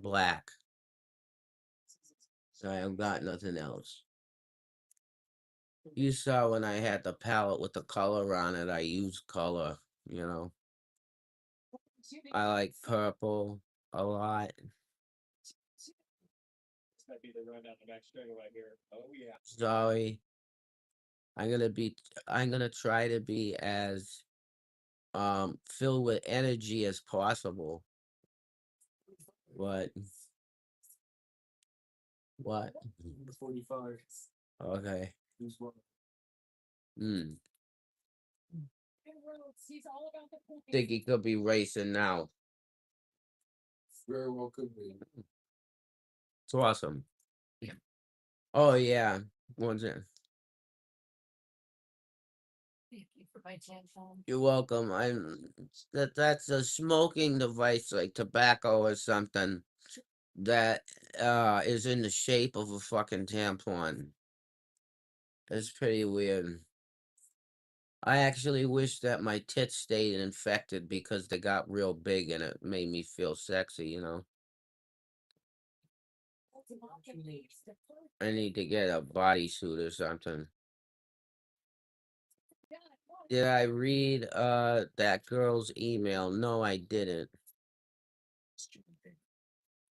black. So I have got nothing else. You saw when I had the palette with the color on it, I used color, you know. I like purple a lot. Sorry. I'm gonna try to be as filled with energy as possible. What? What? Okay. Hmm. Think he could be racing now. Very well could be. It's awesome. Oh yeah. What's it? You're welcome. That's a smoking device like tobacco or something that is in the shape of a fucking tampon. It's pretty weird. I actually wish that my tits stayed infected because they got real big and it made me feel sexy, you know. I need to get a bodysuit or something. Did I read that girl's email? No, I didn't.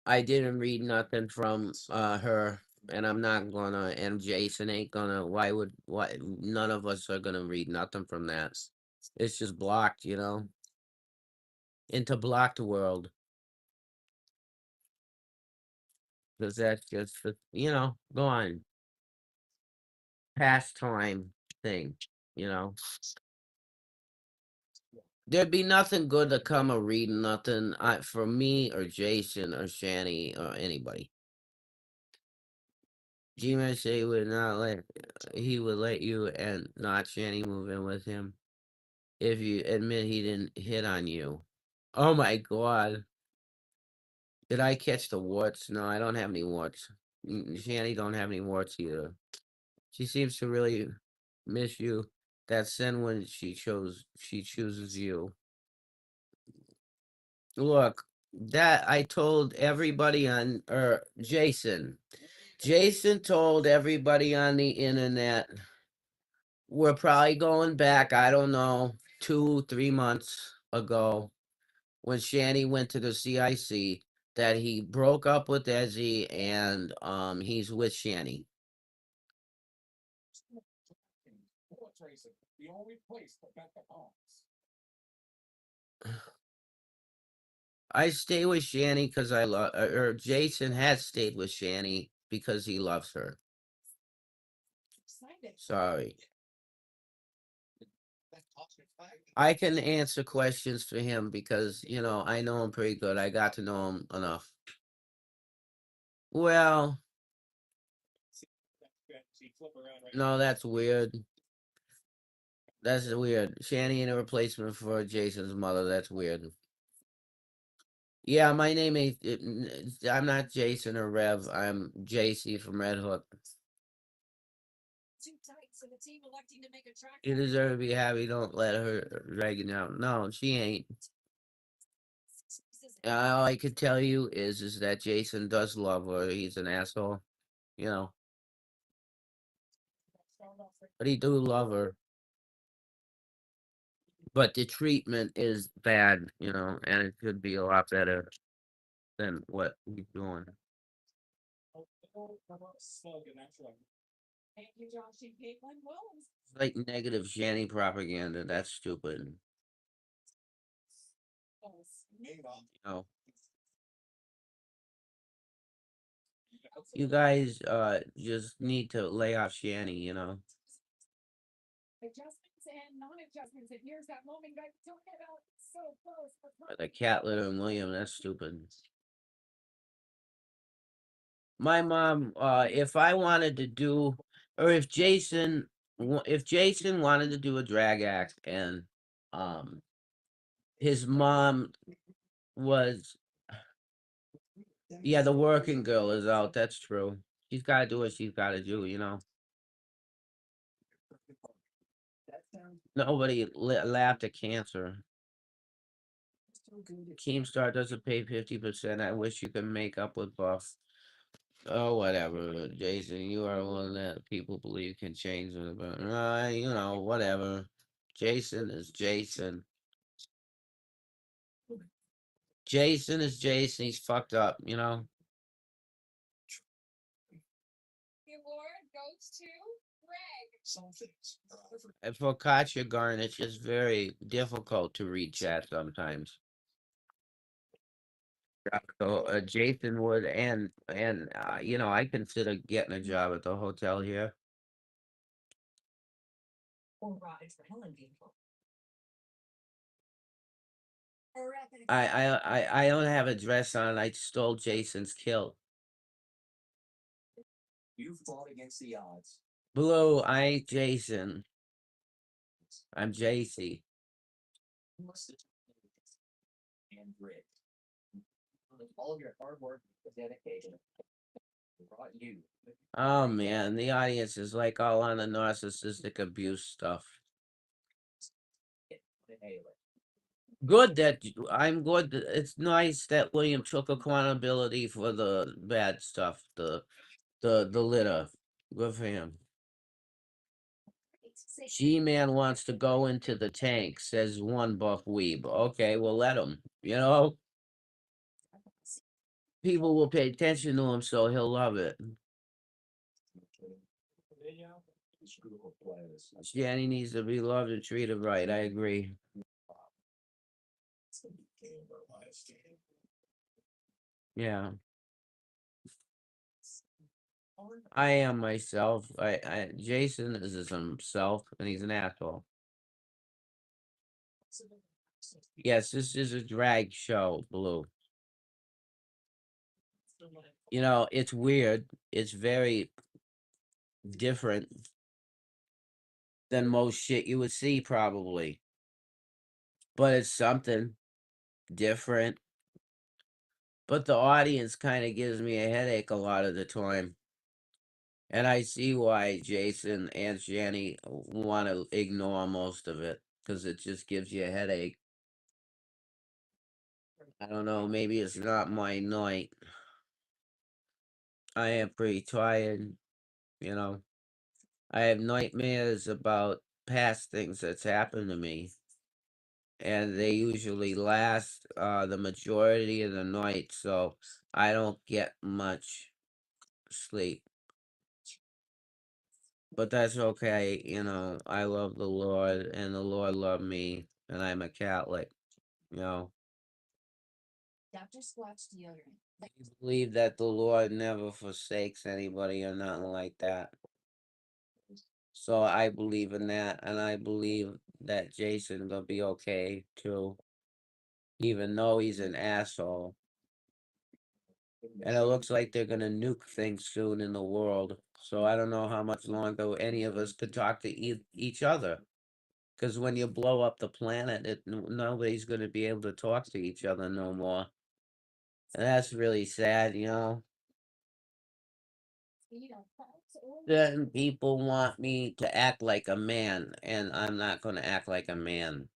I didn't read nothing from her, and I'm not gonna, and Jason ain't gonna. Why none of us are gonna read nothing from that. It's just blocked, you know. Into blocked world. Because that's just you know, go on. Pastime thing, you know. There'd be nothing good to come of reading nothing for me or Jason or Shani or anybody. G-Man said he would let you and not Shani move in with him if you admit he didn't hit on you. Oh my god. Did I catch the warts? No, I don't have any warts. Shani don't have any warts either. She seems to really miss you. That's then when she chooses you. Look, that I told everybody on Jason. Jason told everybody on the internet we're probably going back, I don't know, 2, 3 months ago when Shanny went to the CIC that he broke up with Ezzy and he's with Shanny. I stay with Shanny because I love or Jason has stayed with Shanny because he loves her. Sorry. I can answer questions for him because, you know, I know him pretty good. I got to know him enough. Well, no, that's weird. That's weird. Shanny ain't a replacement for Jason's mother. That's weird. Yeah, my name ain't. I'm not Jason or Rev. I'm Jaycee from Red Hook. You deserve to be happy. Don't let her drag you down. No, she ain't. All I could tell you is that Jason does love her. He's an asshole, you know, but he do love her. But the treatment is bad, you know, and it could be a lot better than what he's doing. Like negative Shanny propaganda. That's stupid. You know, you guys just need to lay off Shanny, you know. The cat litter and William, that's stupid. My mom, if I wanted to do, or if Jason wanted to do a drag act and um his mom was, yeah, the working girl is out. That's true. She's got to do what she's got to do, you know. Nobody laughed at cancer. Keemstar doesn't pay 50%. I wish you could make up with Buff. Oh, whatever, Jason. You are one that people believe can change it, but whatever. Jason is Jason. Jason is Jason. He's fucked up. And for Katya Garn, it's just very difficult to read chat sometimes. So Jason would, and I consider getting a job at the hotel here. I don't have a dress on. I stole Jason's kilt. You fought against the odds. Blue, I ain't Jason. I'm Jaycee. And grit. All of your hard work and dedication brought you. Oh man, the audience is like all on the narcissistic abuse stuff. Good that I'm good. It's nice that William took accountability for the bad stuff, the litter. Good for him. G-Man wants to go into the tank, says one buff weeb. Okay, well let him. People will pay attention to him, so he'll love it. Danny needs to be loved and treated right. I agree. Yeah. I am myself. Jason is himself, and he's an asshole. Yes, this is a drag show, Blue. It's weird. It's very different than most shit you would see, probably. But it's something different. But the audience kind of gives me a headache a lot of the time. And I see why Jason and Shanny want to ignore most of it, because it just gives you a headache. I don't know, maybe it's not my night. I am pretty tired. I have nightmares about past things that's happened to me. And they usually last the majority of the night, so I don't get much sleep. But that's okay. I love the Lord, and the Lord loved me, and I'm a Catholic. I believe that the Lord never forsakes anybody or nothing like that. So I believe in that, and I believe that Jason will be okay too, even though he's an asshole. And it looks like they're gonna nuke things soon in the world. So I don't know how much longer any of us could talk to each other. Because when you blow up the planet, nobody's gonna be able to talk to each other no more. And that's really sad. Certain people want me to act like a man, and I'm not gonna act like a man.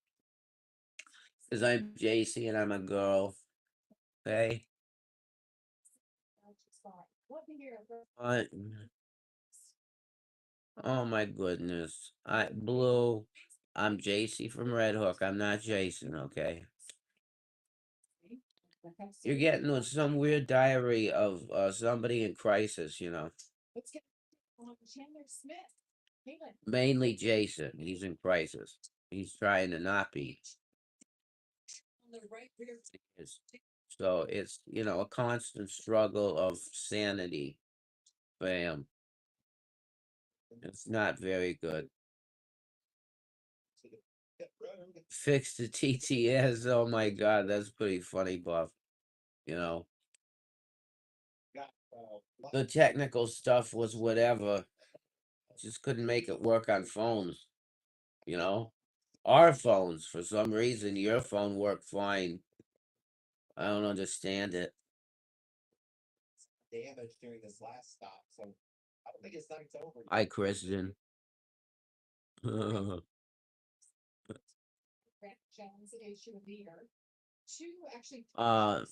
Because I'm Jaycee and I'm a girl. Okay? Uh, oh my goodness. Blue. I'm Jaycee from Red Hook. I'm not Jason, okay? You're getting with some weird diary of somebody in crisis. Mainly Jason. He's in crisis. He's trying to not be. So it's a constant struggle of sanity for him. It's not very good. Fix the TTS. Oh my God, that's pretty funny, Buff. You know, the technical stuff was whatever. Just couldn't make it work on phones. You know, our phones, for some reason, your phone worked fine. I don't understand it. Hi, Christian. Uh,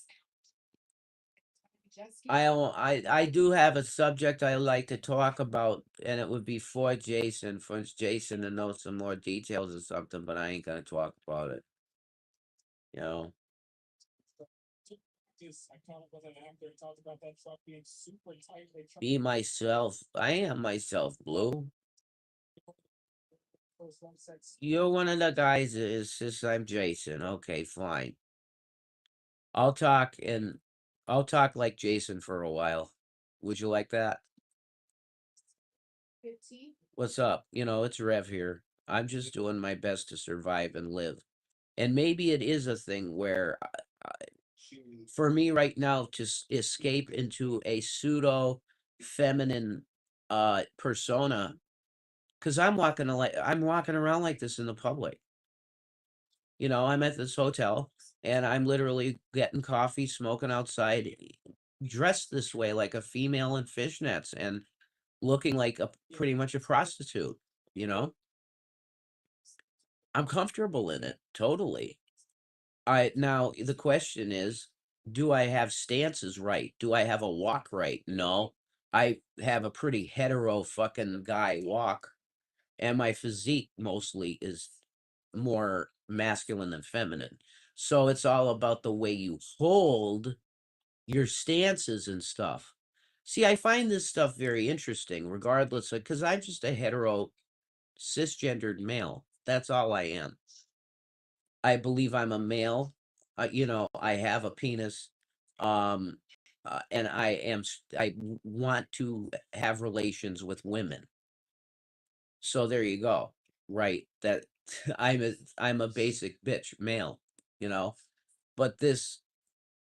I do have a subject I like to talk about, and it would be for Jason, for Jason to know some more details or something, but I ain't gonna talk about it. You know, be myself. I am myself, Blue. You're one of the guys that is says I'm Jason. Okay, fine. I'll talk and I'll talk like Jason for a while. Would you like that? What's up? You know, it's Rev here. I'm just doing my best to survive and live. And maybe it is a thing where, for me right now, to escape into a pseudo feminine persona, because I'm walking around like this in the public. You know, I'm at this hotel and I'm literally getting coffee, smoking outside, dressed this way like a female in fishnets and looking like a pretty much a prostitute, you know? I'm comfortable in it, totally. I now the question is, do I have stances right? Do I have a walk right? No. I have a pretty hetero fucking guy walk, and my physique mostly is more masculine than feminine. So it's all about the way you hold your stances and stuff. See, I find this stuff very interesting, regardless of because I'm just a hetero cisgendered male. That's all I am. I believe I'm a male. You know, I have a penis. Um, and want to have relations with women. So there you go. Right. That I'm a basic bitch male, you know. But this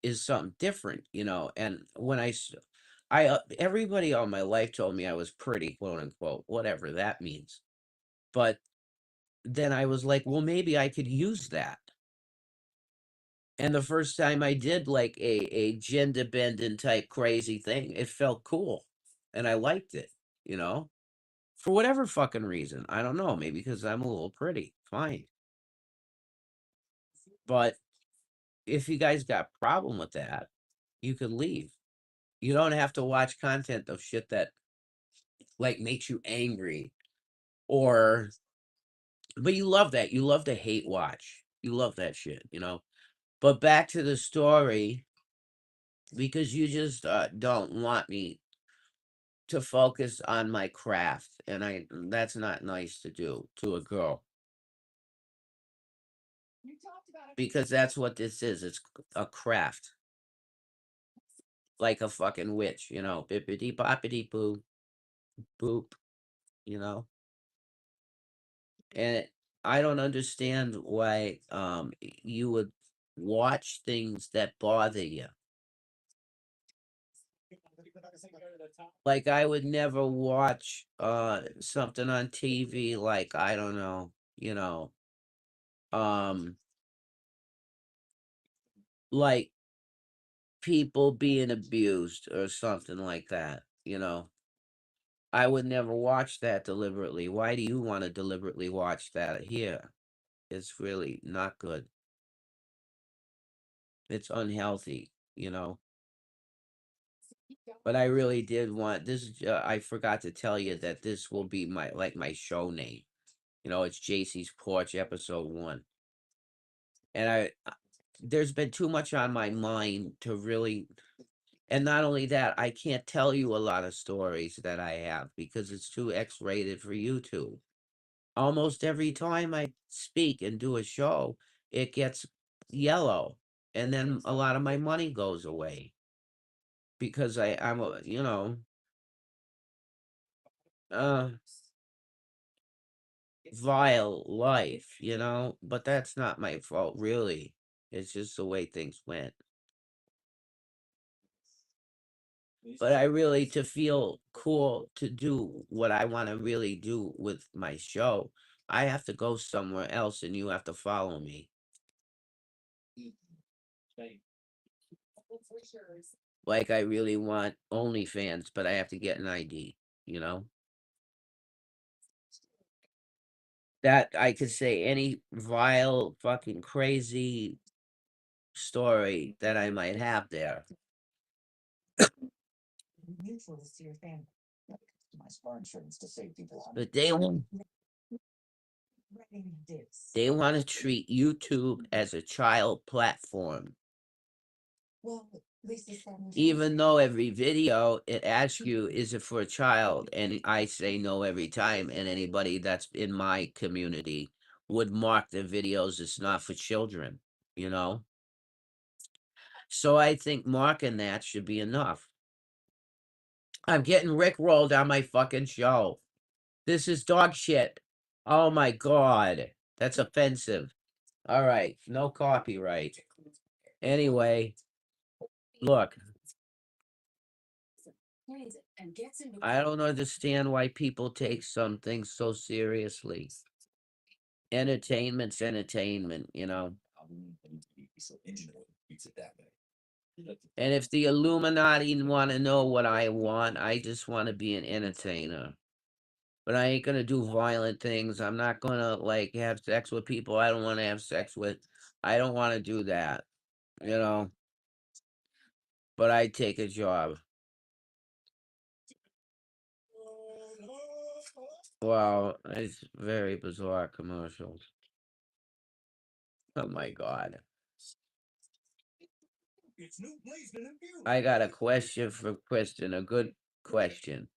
is something different, you know. And when everybody all my life told me I was pretty, quote unquote, whatever that means. But then I was like, well, maybe I could use that. And the first time I did like a gender bending type crazy thing, it felt cool. And I liked it, you know? For whatever fucking reason. I don't know, maybe because I'm a little pretty. Fine. But if you guys got problem with that, you could leave. You don't have to watch content of shit that like makes you angry or but you love that. You love to hate watch. You love that shit, you know? But back to the story, because you just don't want me to focus on my craft, and that's not nice to do to a girl because that's what this is. It's a craft, like a fucking witch, you know. Bippity boppity boo boop, you know. And I don't understand why you would watch things that bother you. Like I would never watch something on TV like I don't know, you know, um like people being abused or something like that, you know. I would never watch that deliberately. Why do you want to deliberately watch that here? It's really not good. It's unhealthy, you know. But I really did want this. I forgot to tell you that this will be my show name. You know, it's JC's Porch episode 1. And there's been too much on my mind to really, and not only that, I can't tell you a lot of stories that I have because it's too X-rated for YouTube. Almost every time I speak and do a show, it gets yellow, and then a lot of my money goes away because I'm a, you know, uh vile life, you know, but that's not my fault really. It's just the way things went. But I really, to feel cool to do what I want to really do with my show, I have to go somewhere else and you have to follow me. Like I really want OnlyFans, but I have to get an ID, you know? That I could say any vile, fucking crazy story that I might have there. But they want to treat YouTube as a child platform. Even though every video it asks you, is it for a child? And I say no every time. And anybody that's in my community would mark the videos it's not for children, you know? So I think marking that should be enough. I'm getting rickrolled on my fucking show. This is dog shit. Oh my god. That's offensive. All right. No copyright. Anyway, look, I don't understand why people take some things so seriously. Entertainment's entertainment, you know. And if the Illuminati want to know what I want, I just want to be an entertainer. But I ain't gonna do violent things. I'm not gonna like have sex with people I don't want to have sex with. I don't want to do that, you know. But I take a job. Wow, it's very bizarre commercials. Oh my god. I got a question for Kristen, a good question.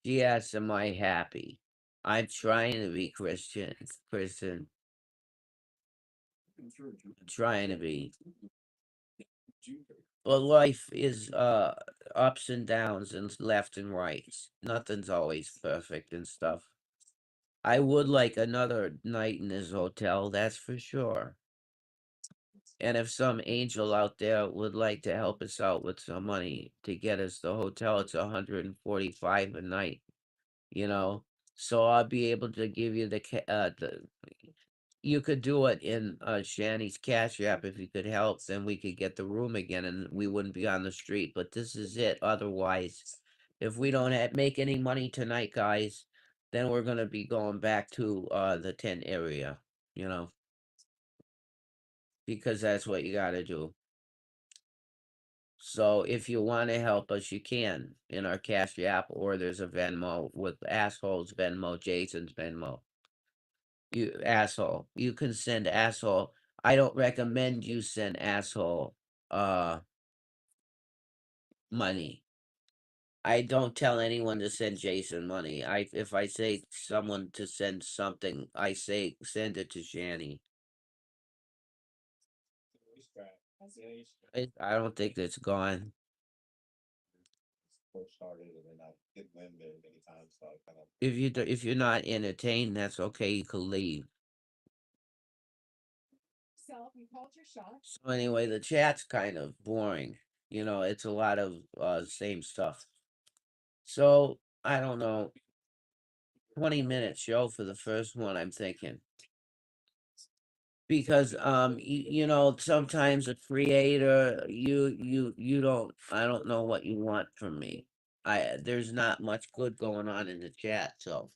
She asks, am I happy? I'm trying to be Kristen. Trying to be. Well, life is ups and downs and left and rights. Nothing's always perfect and stuff. I would like another night in this hotel, that's for sure. And if some angel out there would like to help us out with some money to get us the hotel, it's 145 a night, you know. So I'll be able to give you the you could do it in Shanny's Cash App if you could help, then we could get the room again and we wouldn't be on the street. But this is it. Otherwise, if we don't make any money tonight, guys, then we're gonna be going back to the tent area, you know, because that's what you gotta do. So if you want to help us, you can in our Cash App, or there's a Venmo with assholes Venmo, Jason's Venmo. You asshole. You can send asshole. I don't recommend you send asshole money. I don't tell anyone to send Jason money. If I say someone to send something, I say send it to Shanny. I don't think it's gone. If you're not entertained, that's okay. You can leave. So anyway, the chat's kind of boring. You know, it's a lot of same stuff. So I don't know. 20-minute show for the first one, I'm thinking. Because you know, sometimes a creator, you don't, I don't know what you want from me. There's not much good going on in the chat, so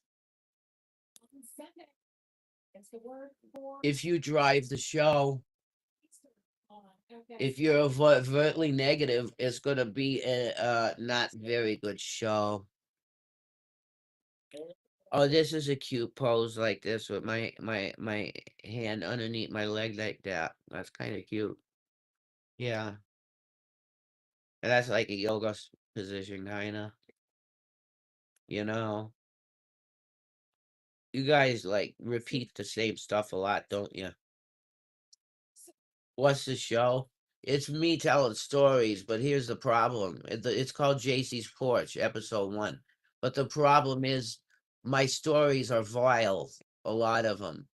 if you drive the show, if you're overtly negative, it's gonna be a not very good show. Oh, this is a cute pose like this with my hand underneath my leg like that. That's kind of cute. Yeah. And that's like a yoga position, kinda. You know, you guys like repeat the same stuff a lot, don't you? What's the show? It's me telling stories, but here's the problem. It's called Jaycee's Porch, episode 1. But the problem is my stories are vile, a lot of them.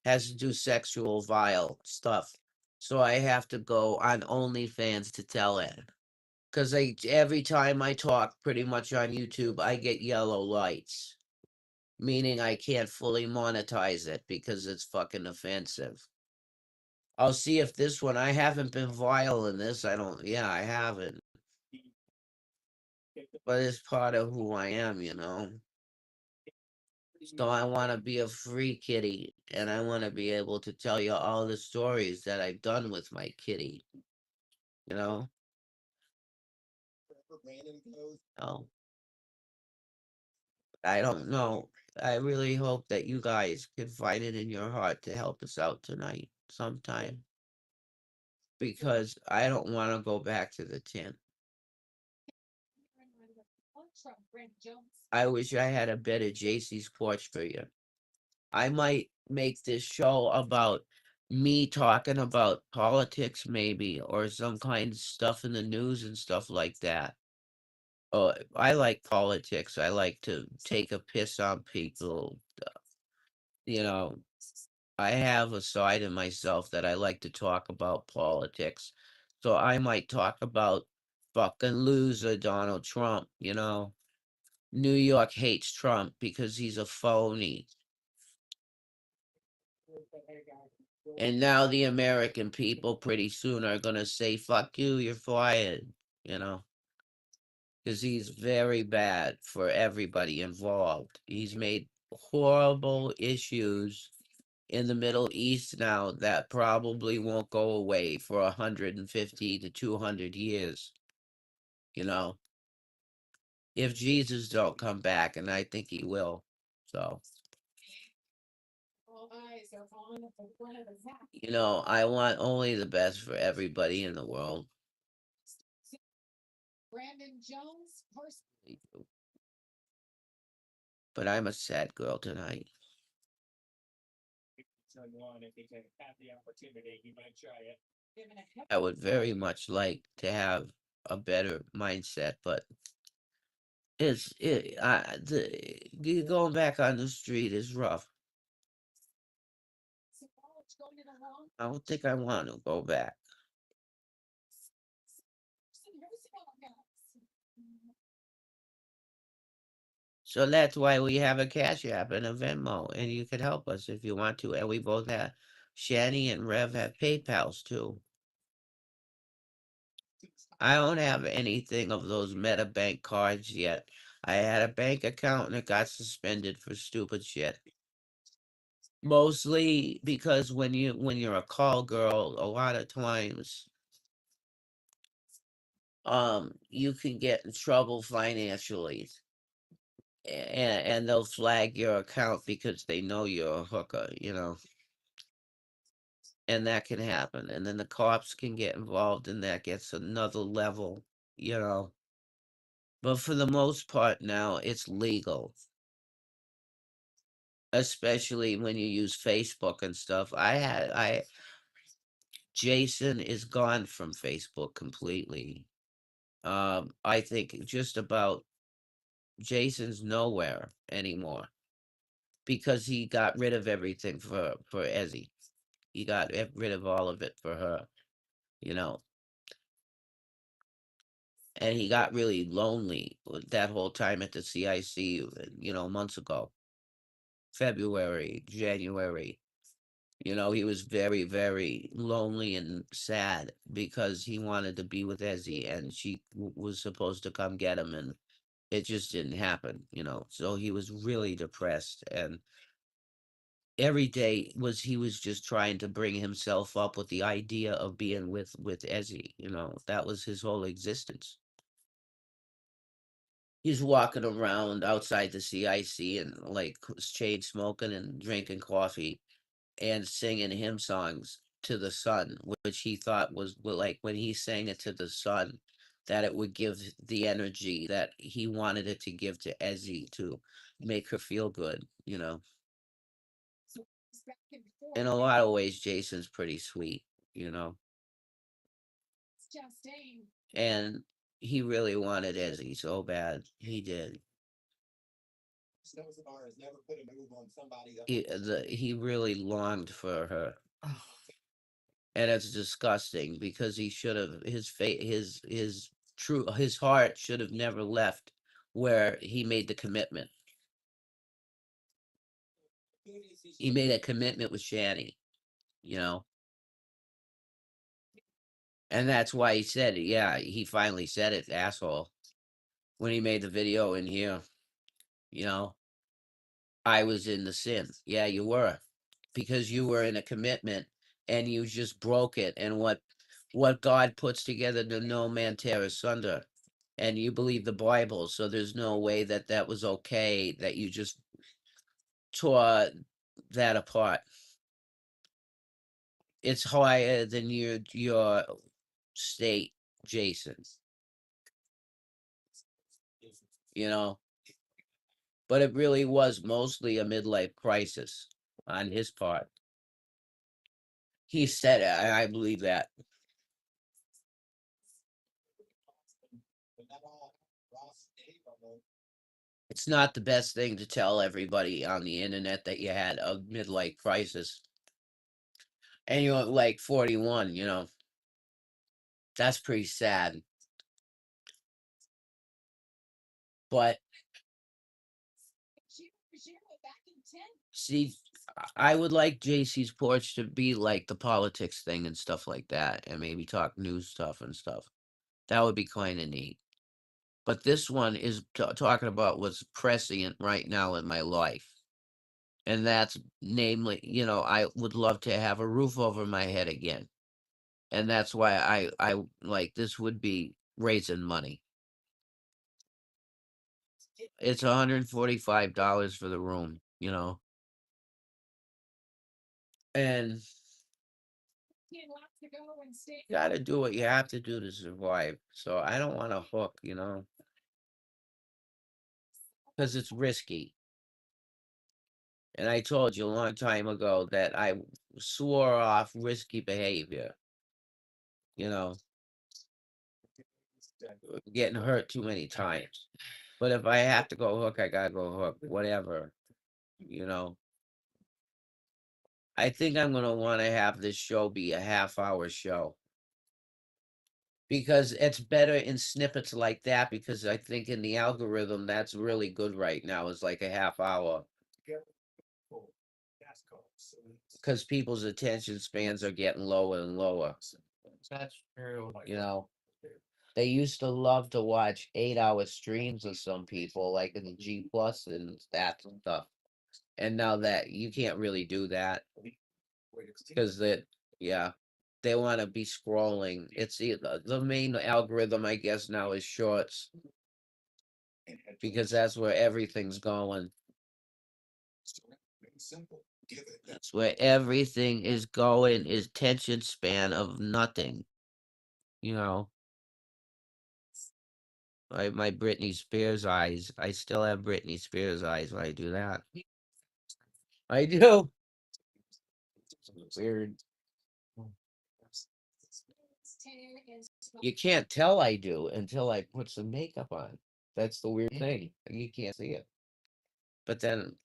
Has to do sexual vile stuff. So I have to go on OnlyFans to tell it. Because every time I talk pretty much on YouTube, I get yellow lights. Meaning I can't fully monetize it because it's fucking offensive. I'll see if this one, I haven't been vile in this. Yeah, I haven't. But it's part of who I am, you know. So I want to be a free kitty, and I want to be able to tell you all the stories that I've done with my kitty. You know, oh, I don't know. I really hope that you guys can find it in your heart to help us out tonight sometime because I don't want to go back to the tin. I wish I had a better Jaycee's porch for you. I might make this show about me talking about politics, maybe, or some kind of stuff in the news and stuff like that. Oh, I like politics. I like to take a piss on people. You know, I have a side of myself that I like to talk about politics. So I might talk about fucking loser Donald Trump, you know. New York hates Trump because he's a phony. And now the American people pretty soon are going to say, fuck you, you're fired, you know, because he's very bad for everybody involved. He's made horrible issues in the Middle East now that probably won't go away for 150 to 200 years, you know, if Jesus don't come back, and I think he will. So, you know, I want only the best for everybody in the world. But I'm a sad girl tonight. I would very much like to have a better mindset, but going back on the street is rough. I don't think I want to go back. So that's why we have a Cash App and a Venmo, and you can help us if you want to. And we both have Shani and Rev have PayPal's too. I don't have anything of those MetaBank cards yet. I had a bank account and it got suspended for stupid shit. Mostly because when you're a call girl, a lot of times you can get in trouble financially. And they'll flag your account because they know you're a hooker, you know. And that can happen. And then the cops can get involved and that gets another level, you know. But for the most part now it's legal. Especially when you use Facebook and stuff. I Jason is gone from Facebook completely. I think just about Jason's nowhere anymore because he got rid of everything for Ezzy. He got rid of all of it for her, you know. And he got really lonely that whole time at the CIC, you know, months ago, February, January. You know, he was very, very lonely and sad because he wanted to be with Ezzy and she was supposed to come get him and it just didn't happen, you know. So he was really depressed and every day was he was just trying to bring himself up with the idea of being with Ezzy, you know. That was his whole existence. He's walking around outside the CIC and like shade smoking and drinking coffee and singing hymn songs to the sun, which he thought was like when he sang it to the sun, that it would give the energy that he wanted it to give to Ezzy to make her feel good, you know. In a lot of ways, Jason's pretty sweet, you know, and he really wanted Ezzy so bad. He did. He really longed for her. And it's disgusting because he should have his true his heart should have never left where he made the commitment. He made a commitment with Shani, you know, and that's why he said it. Yeah, he finally said it, asshole, when he made the video in here, you know. I was in the sin. Yeah, you were. Because you were in a commitment and you just broke it. And what God puts together to no man tear asunder. And you believe the Bible, so there's no way that that was okay that you just tore that apart. It's higher than your state, Jason. You know, but it really was mostly a midlife crisis on his part. He said it. I believe that. It's not the best thing to tell everybody on the internet that you had a midlife crisis and you're like 41, you know. That's pretty sad. But see, I would like JC's porch to be like the politics thing and stuff like that, and maybe talk news stuff and stuff. That would be kind of neat. But this one is talking about what's prescient right now in my life. And that's namely, I would love to have a roof over my head again. And that's why I like this would be raising money. It's $145 for the room, and you gotta do what you have to do to survive. So I don't want to hook, because it's risky. And I told you a long time ago that I swore off risky behavior, you know, getting hurt too many times. But if I have to go hook, I gotta go hook, whatever, you know. I think I'm gonna want to have this show be a half-hour show because it's better in snippets like that. Because I think in the algorithm, that's really good right now. Is like a half hour because people's attention spans are getting lower and lower. That's true. They used to love to watch 8-hour streams of some people, like in the G Plus and that stuff. And now that you can't really do that because yeah, they want to be scrolling. It's the main algorithm, I guess, now is shorts because that's where everything's going. That's where everything is going is attention span of nothing. You know, like my Britney Spears eyes. I still have Britney Spears eyes when I do that. I do. Weird. You can't tell I do until I put some makeup on. That's the weird thing. You can't see it. But then,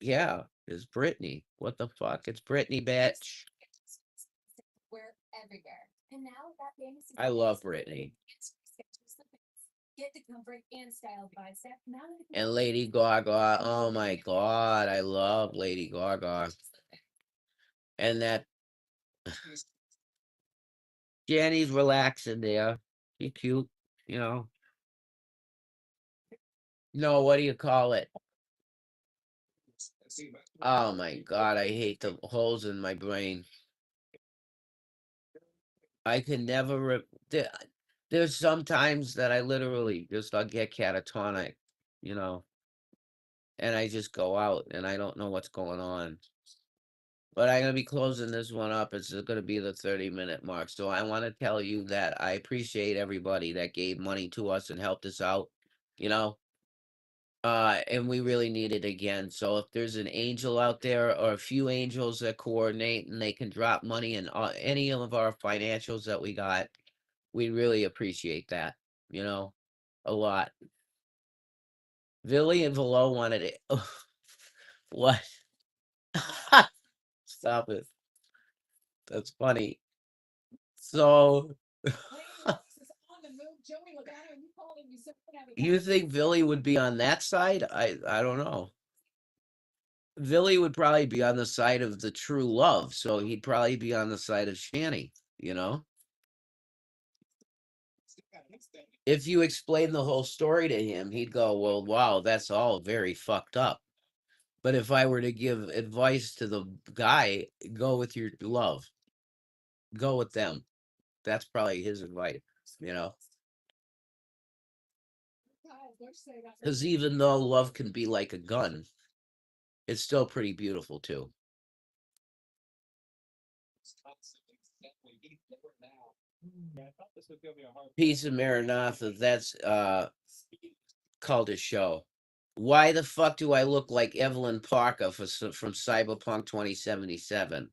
yeah, it's Britney. What the fuck? It's Britney, bitch. I love Britney. And Lady Gaga. Oh my god, I love Lady Gaga. And that Jenny's relaxing there. She cute, you know. No, what do you call it? Oh my god, I hate the holes in my brain. I can never there's sometimes that I literally just I'll get catatonic, you know, and I just go out and I don't know what's going on. But I'm gonna be closing this one up. It's gonna be the 30-minute mark. So I want to tell you that I appreciate everybody that gave money to us and helped us out, you know. And we really need it again. So if there's an angel out there or a few angels that coordinate and they can drop money in any of our financials that we got, we really appreciate that, a lot. Billy and Velo wanted it. What? Stop it. That's funny. So, you think Billy would be on that side? I don't know. Billy would probably be on the side of the true love, so he'd probably be on the side of Shanny, you know? If you explain the whole story to him, he'd go, "Well, wow, that's all very fucked up." But if I were to give advice to the guy, go with your love. Go with them. That's probably his advice, you know. Because even though love can be like a gun, it's still pretty beautiful too. Peace and Maranatha, that's called a show. Why the fuck do I look like Evelyn Parker from Cyberpunk 2077?